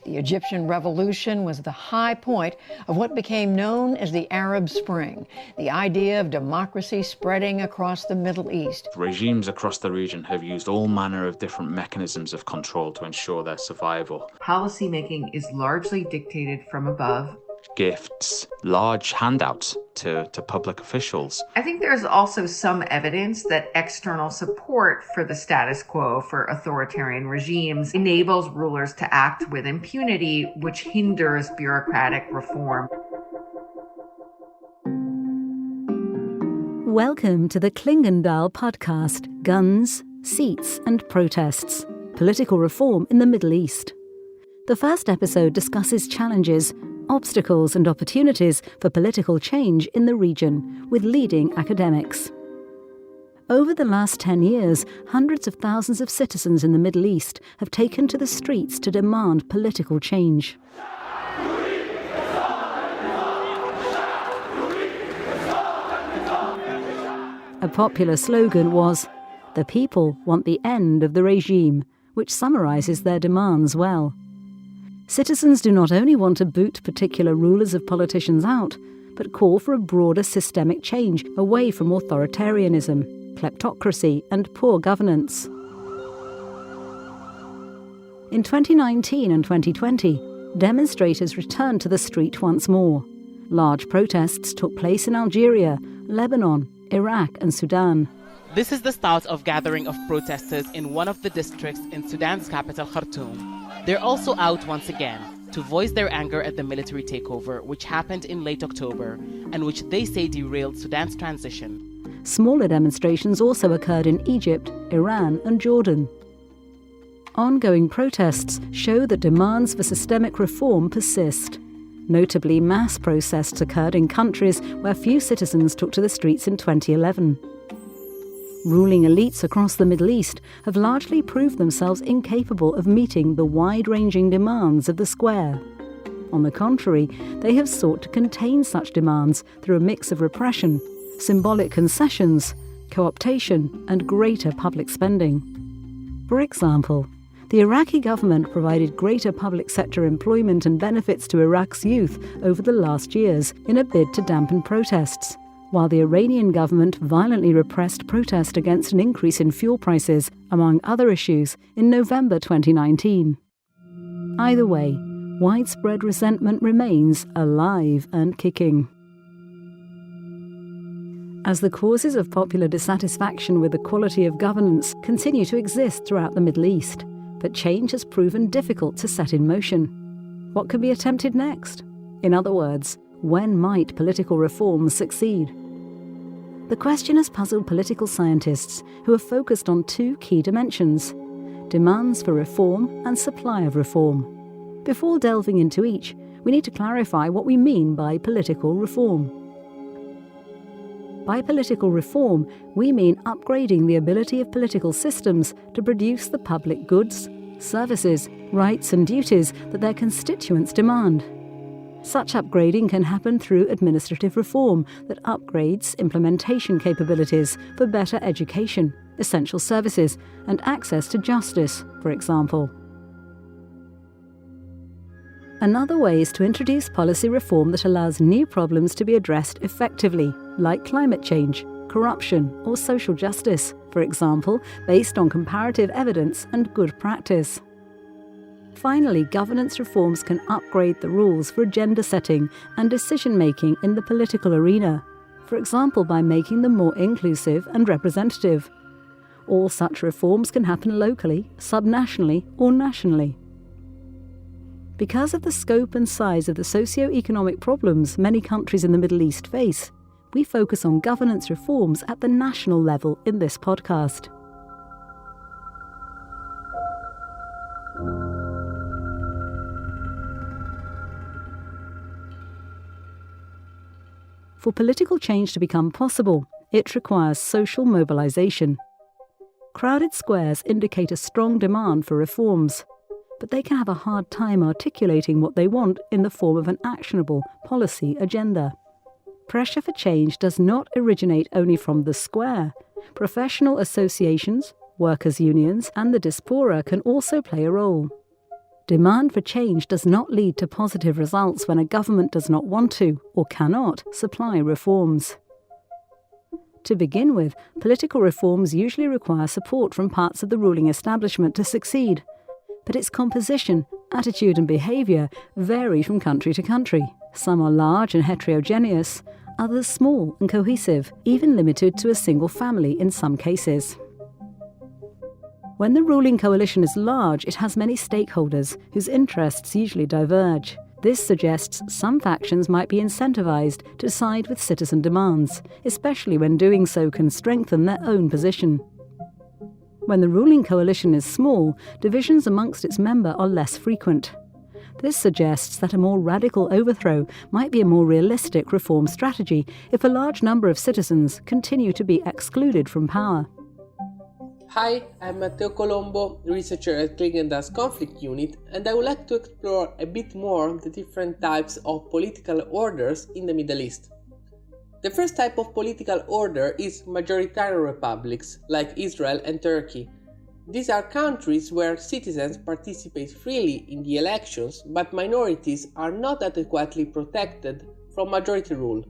The Egyptian Revolution was the high point of what became known as the Arab Spring, the idea of democracy spreading across the Middle East. Regimes across the region have used all manner of different mechanisms of control to ensure their survival. Policymaking is largely dictated from above. Gifts, large handouts to public officials. I think there's also some evidence that external support for the status quo for authoritarian regimes enables rulers to act with impunity, which hinders bureaucratic reform. Welcome to the Clingendael podcast, Guns, Seats and Protests, Political Reform in the Middle East. The first episode discusses challenges, obstacles and opportunities for political change in the region with leading academics. Over the last 10 years, hundreds of thousands of citizens in the Middle East have taken to the streets to demand political change. A popular slogan was, "The people want the end of the regime," which summarizes their demands well. Citizens do not only want to boot particular rulers of politicians out, but call for a broader systemic change away from authoritarianism, kleptocracy, and poor governance. In 2019 and 2020, demonstrators returned to the street once more. Large protests took place in Algeria, Lebanon, Iraq, and Sudan. This is the start of gathering of protesters in one of the districts in Sudan's capital, Khartoum. They're also out once again to voice their anger at the military takeover, which happened in late October, and which they say derailed Sudan's transition. Smaller demonstrations also occurred in Egypt, Iran, and Jordan. Ongoing protests show that demands for systemic reform persist. Notably, mass protests occurred in countries where few citizens took to the streets in 2011. Ruling elites across the Middle East have largely proved themselves incapable of meeting the wide-ranging demands of the square. On the contrary, they have sought to contain such demands through a mix of repression, symbolic concessions, co-optation, and greater public spending. For example, the Iraqi government provided greater public sector employment and benefits to Iraq's youth over the last years in a bid to dampen protests, while the Iranian government violently repressed protest against an increase in fuel prices, among other issues, in November 2019. Either way, widespread resentment remains alive and kicking. As the causes of popular dissatisfaction with the quality of governance continue to exist throughout the Middle East, but change has proven difficult to set in motion. What can be attempted next? In other words, when might political reforms succeed? The question has puzzled political scientists who have focused on two key dimensions: demands for reform and supply of reform. Before delving into each, we need to clarify what we mean by political reform. By political reform, we mean upgrading the ability of political systems to produce the public goods, services, rights and duties that their constituents demand. Such upgrading can happen through administrative reform that upgrades implementation capabilities for better education, essential services, and access to justice, for example. Another way is to introduce policy reform that allows new problems to be addressed effectively, like climate change, corruption, or social justice, for example, based on comparative evidence and good practice. Finally, governance reforms can upgrade the rules for agenda setting and decision-making in the political arena, for example by making them more inclusive and representative. All such reforms can happen locally, subnationally, or nationally. Because of the scope and size of the socio-economic problems many countries in the Middle East face, we focus on governance reforms at the national level in this podcast. For political change to become possible, it requires social mobilization. Crowded squares indicate a strong demand for reforms, but they can have a hard time articulating what they want in the form of an actionable policy agenda. Pressure for change does not originate only from the square. Professional associations, workers' unions, and the diaspora can also play a role. Demand for change does not lead to positive results when a government does not want to, or cannot, supply reforms. To begin with, political reforms usually require support from parts of the ruling establishment to succeed. But its composition, attitude and behaviour vary from country to country. Some are large and heterogeneous, others small and cohesive, even limited to a single family in some cases. When the ruling coalition is large, it has many stakeholders whose interests usually diverge. This suggests some factions might be incentivized to side with citizen demands, especially when doing so can strengthen their own position. When the ruling coalition is small, divisions amongst its members are less frequent. This suggests that a more radical overthrow might be a more realistic reform strategy if a large number of citizens continue to be excluded from power. Hi, I'm Matteo Colombo, researcher at Clingendael's conflict unit, and I would like to explore a bit more the different types of political orders in the Middle East. The first type of political order is majoritarian republics, like Israel and Turkey. These are countries where citizens participate freely in the elections, but minorities are not adequately protected from majority rule.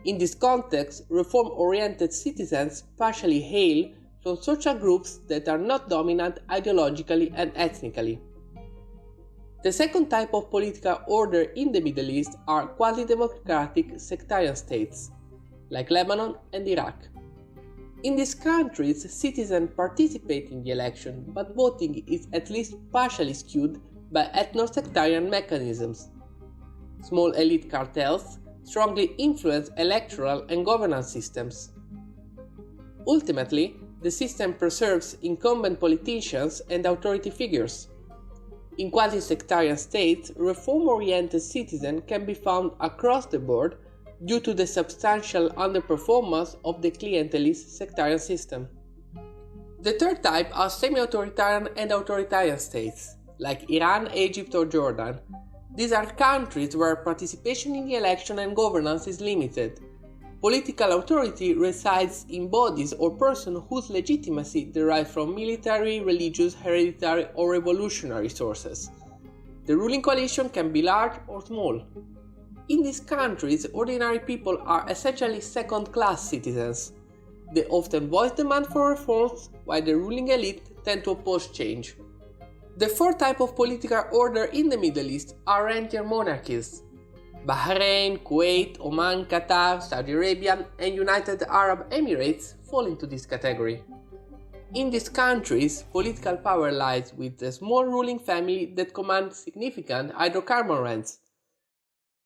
In this context, reform-oriented citizens partially hail from social groups that are not dominant ideologically and ethnically. The second type of political order in the Middle East are quasi-democratic sectarian states, like Lebanon and Iraq. In these countries, citizens participate in the election, but voting is at least partially skewed by ethno-sectarian mechanisms. Small elite cartels strongly influence electoral and governance systems. Ultimately, the system preserves incumbent politicians and authority figures. In quasi-sectarian states, reform-oriented citizens can be found across the board due to the substantial underperformance of the clientelist sectarian system. The third type are semi-authoritarian and authoritarian states, like Iran, Egypt or Jordan. These are countries where participation in the election and governance is limited. Political authority resides in bodies or persons whose legitimacy derives from military, religious, hereditary, or revolutionary sources. The ruling coalition can be large or small. In these countries, ordinary people are essentially second-class citizens. They often voice demand for reforms, while the ruling elite tend to oppose change. The fourth type of political order in the Middle East are rentier monarchies. Bahrain, Kuwait, Oman, Qatar, Saudi Arabia, and United Arab Emirates fall into this category. In these countries, political power lies with a small ruling family that commands significant hydrocarbon rents.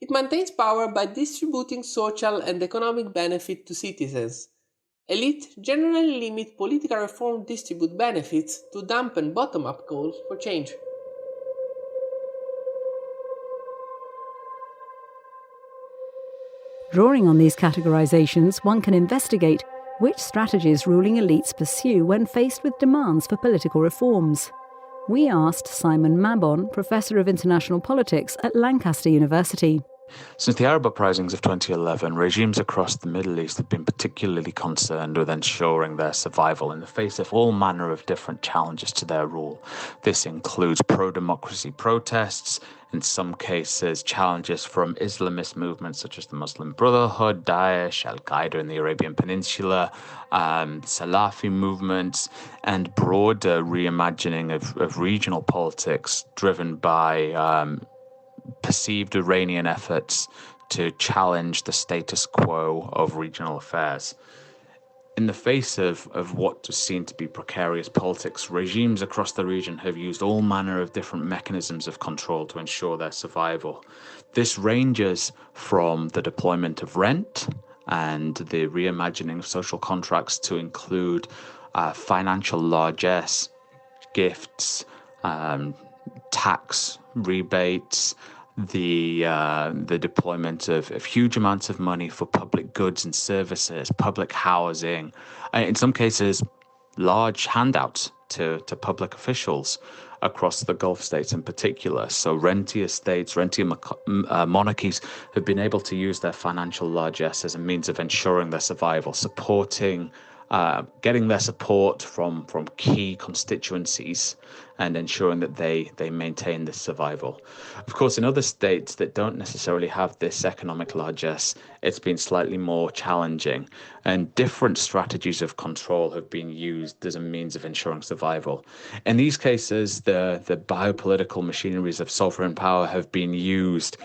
It maintains power by distributing social and economic benefit to citizens. Elite generally limit political reform distribute benefits to dampen bottom-up calls for change. Drawing on these categorizations, one can investigate which strategies ruling elites pursue when faced with demands for political reforms. We asked Simon Mabon, Professor of International Politics at Lancaster University. Since the Arab Uprisings of 2011, regimes across the Middle East have been particularly concerned with ensuring their survival in the face of all manner of different challenges to their rule. This includes pro-democracy protests, in some cases challenges from Islamist movements such as the Muslim Brotherhood, Daesh, Al-Qaeda in the Arabian Peninsula, Salafi movements, and broader reimagining of regional politics driven by perceived Iranian efforts to challenge the status quo of regional affairs. In the face of what was seen to be precarious politics, regimes across the region have used all manner of different mechanisms of control to ensure their survival. This ranges from the deployment of rent and the reimagining of social contracts to include financial largesse, gifts, tax rebates, the deployment of huge amounts of money for public goods and services, public housing, in some cases large handouts to public officials across the Gulf states in particular. So rentier states, rentier monarchies have been able to use their financial largesse as a means of ensuring their survival, supporting getting their support from key constituencies and ensuring that they maintain this survival. Of course, in other states that don't necessarily have this economic largesse, it's been slightly more challenging, and different strategies of control have been used as a means of ensuring survival. In these cases, the biopolitical machineries of sovereign power have been used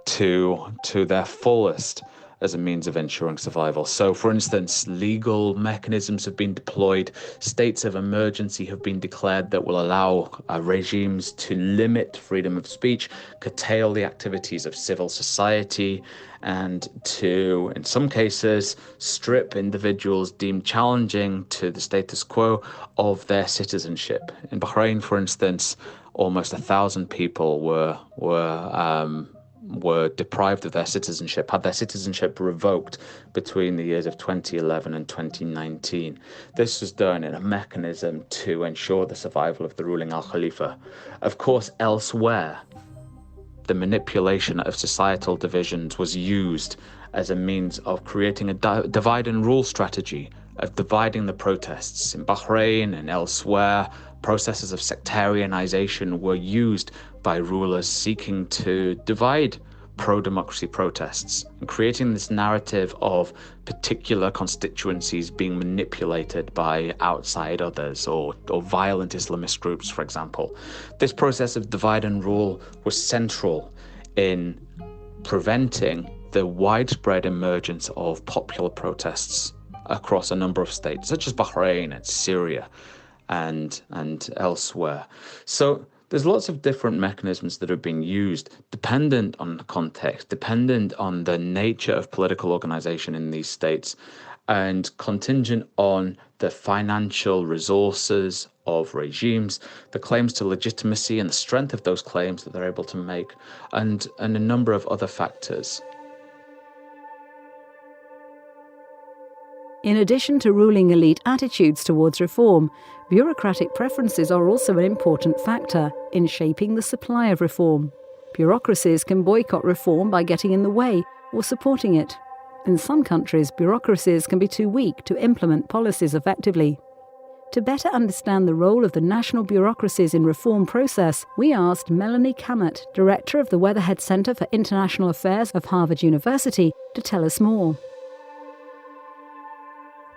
to their fullest as a means of ensuring survival. So, for instance, legal mechanisms have been deployed, states of emergency have been declared that will allow regimes to limit freedom of speech, curtail the activities of civil society, and to, in some cases, strip individuals deemed challenging to the status quo of their citizenship. In Bahrain, for instance, almost 1,000 people were deprived of their citizenship, had their citizenship revoked between the years of 2011 and 2019. This was done in a mechanism to ensure the survival of the ruling Al-Khalifa. Of course, elsewhere, the manipulation of societal divisions was used as a means of creating a divide and rule strategy, of dividing the protests. In Bahrain and elsewhere, processes of sectarianization were used by rulers seeking to divide pro-democracy protests and creating this narrative of particular constituencies being manipulated by outside others or violent Islamist groups, for example. This process of divide and rule was central in preventing the widespread emergence of popular protests across a number of states, such as Bahrain and Syria and elsewhere. So there's lots of different mechanisms that have been used, dependent on the context, dependent on the nature of political organization in these states, and contingent on the financial resources of regimes, the claims to legitimacy and the strength of those claims that they're able to make, and a number of other factors. In addition to ruling elite attitudes towards reform, bureaucratic preferences are also an important factor in shaping the supply of reform. Bureaucracies can boycott reform by getting in the way or supporting it. In some countries, bureaucracies can be too weak to implement policies effectively. To better understand the role of the national bureaucracies in reform process, we asked Melanie Kammert, director of the Weatherhead Center for International Affairs of Harvard University, to tell us more.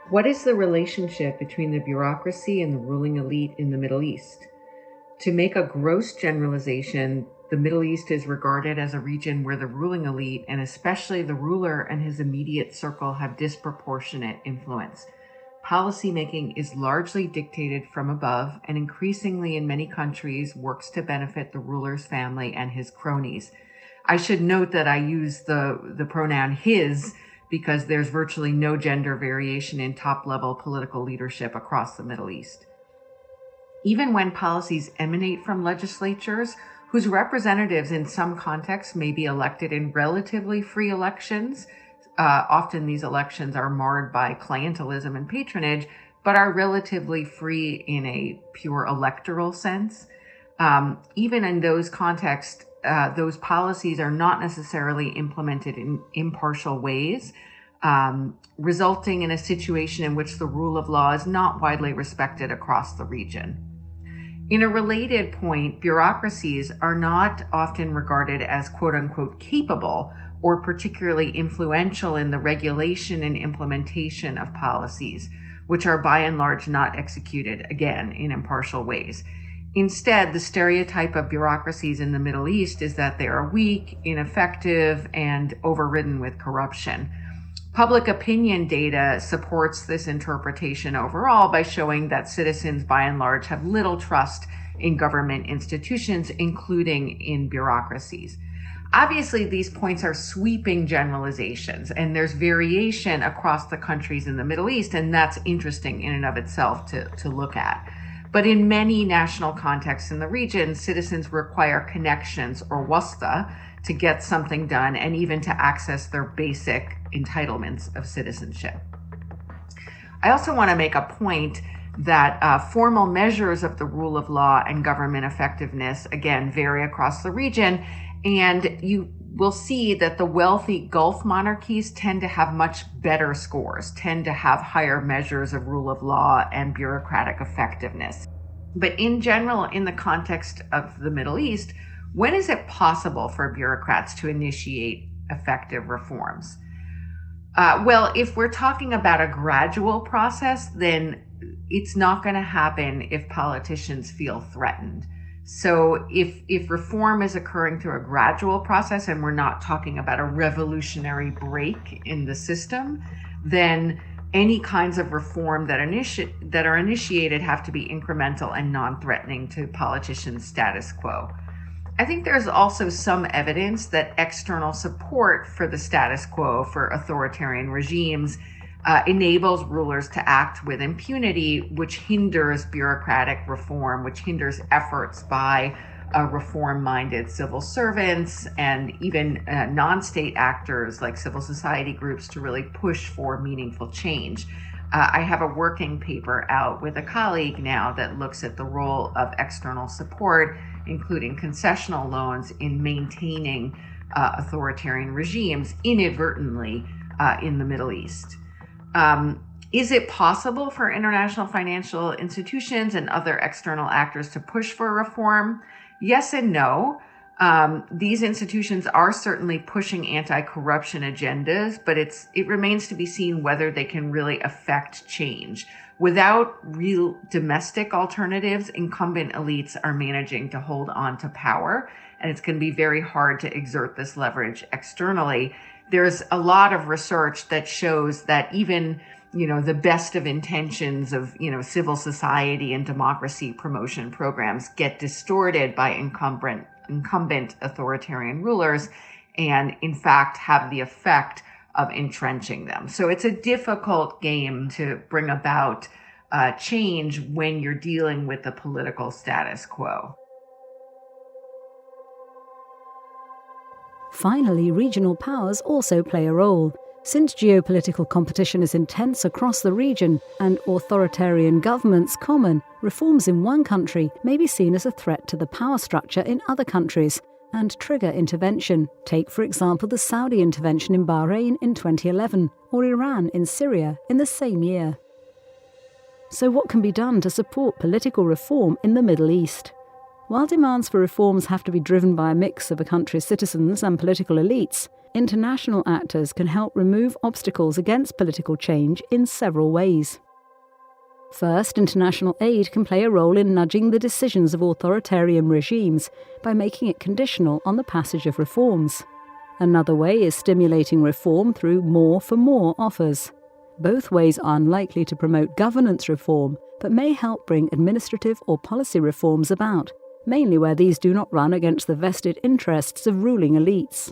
What is the relationship between the bureaucracy and the ruling elite in the Middle East? To make a gross generalization, the Middle East is regarded as a region where the ruling elite, and especially the ruler and his immediate circle, have disproportionate influence. Policymaking is largely dictated from above, and increasingly in many countries works to benefit the ruler's family and his cronies. I should note that I use the pronoun his because there's virtually no gender variation in top-level political leadership across the Middle East. Even when policies emanate from legislatures, whose representatives in some contexts may be elected in relatively free elections, often these elections are marred by clientelism and patronage, but are relatively free in a pure electoral sense. Even in those contexts, those policies are not necessarily implemented in impartial ways, resulting in a situation in which the rule of law is not widely respected across the region. In a related point, bureaucracies are not often regarded as quote-unquote capable or particularly influential in the regulation and implementation of policies, which are by and large not executed, again, in impartial ways. Instead, the stereotype of bureaucracies in the Middle East is that they are weak, ineffective, and overridden with corruption. Public opinion data supports this interpretation overall by showing that citizens, by and large, have little trust in government institutions, including in bureaucracies. Obviously, these points are sweeping generalizations, and there's variation across the countries in the Middle East, and that's interesting in and of itself to look at. But in many national contexts in the region, citizens require connections or wasta to get something done and even to access their basic entitlements of citizenship. I also want to make a point that formal measures of the rule of law and government effectiveness, again, vary across the region. And you we'll see that the wealthy Gulf monarchies tend to have much better scores, tend to have higher measures of rule of law and bureaucratic effectiveness. But in general, in the context of the Middle East, when is it possible for bureaucrats to initiate effective reforms? Well, if we're talking about a gradual process, then it's not going to happen if politicians feel threatened. So if reform is occurring through a gradual process, and we're not talking about a revolutionary break in the system, then any kinds of reform that are initiated have to be incremental and non-threatening to politicians' status quo. I think there's also some evidence that external support for the status quo for authoritarian regimes enables rulers to act with impunity, which hinders bureaucratic reform, which hinders efforts by reform-minded civil servants and even non-state actors like civil society groups to really push for meaningful change. I have a working paper out with a colleague now that looks at the role of external support, including concessional loans, in maintaining authoritarian regimes inadvertently in the Middle East. Is it possible for international financial institutions and other external actors to push for reform? Yes and no. These institutions are certainly pushing anti-corruption agendas, but it remains to be seen whether they can really affect change. Without real domestic alternatives, incumbent elites are managing to hold on to power, and it's going to be very hard to exert this leverage externally. There's a lot of research that shows that even the best of intentions of civil society and democracy promotion programs get distorted by incumbent authoritarian rulers, and in fact have the effect of entrenching them. So it's a difficult game to bring about change when you're dealing with the political status quo. Finally, regional powers also play a role. Since geopolitical competition is intense across the region and authoritarian governments common, reforms in one country may be seen as a threat to the power structure in other countries and trigger intervention. Take, for example, the Saudi intervention in Bahrain in 2011 or Iran in Syria in the same year. So what can be done to support political reform in the Middle East? While demands for reforms have to be driven by a mix of a country's citizens and political elites, international actors can help remove obstacles against political change in several ways. First, international aid can play a role in nudging the decisions of authoritarian regimes by making it conditional on the passage of reforms. Another way is stimulating reform through more for more offers. Both ways are unlikely to promote governance reform, but may help bring administrative or policy reforms about, mainly where these do not run against the vested interests of ruling elites.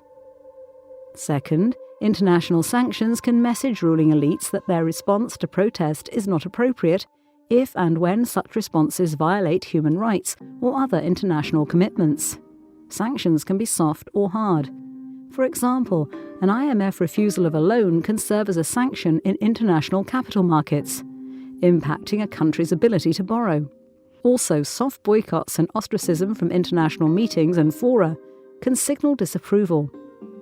Second, international sanctions can message ruling elites that their response to protest is not appropriate if and when such responses violate human rights or other international commitments. Sanctions can be soft or hard. For example, an IMF refusal of a loan can serve as a sanction in international capital markets, impacting a country's ability to borrow. Also, soft boycotts and ostracism from international meetings and fora can signal disapproval.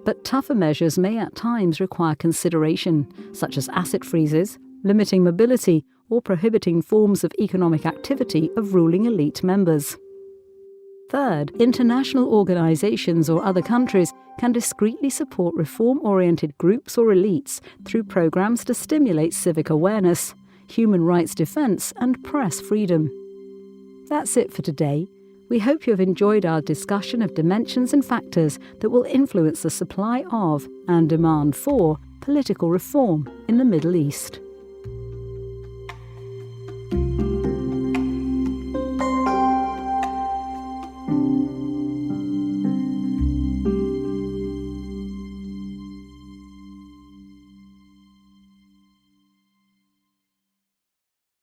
But tougher measures may at times require consideration, such as asset freezes, limiting mobility, or prohibiting forms of economic activity of ruling elite members. Third, international organizations or other countries can discreetly support reform-oriented groups or elites through programs to stimulate civic awareness, human rights defense, and press freedom. That's it for today. We hope you have enjoyed our discussion of dimensions and factors that will influence the supply of and demand for political reform in the Middle East.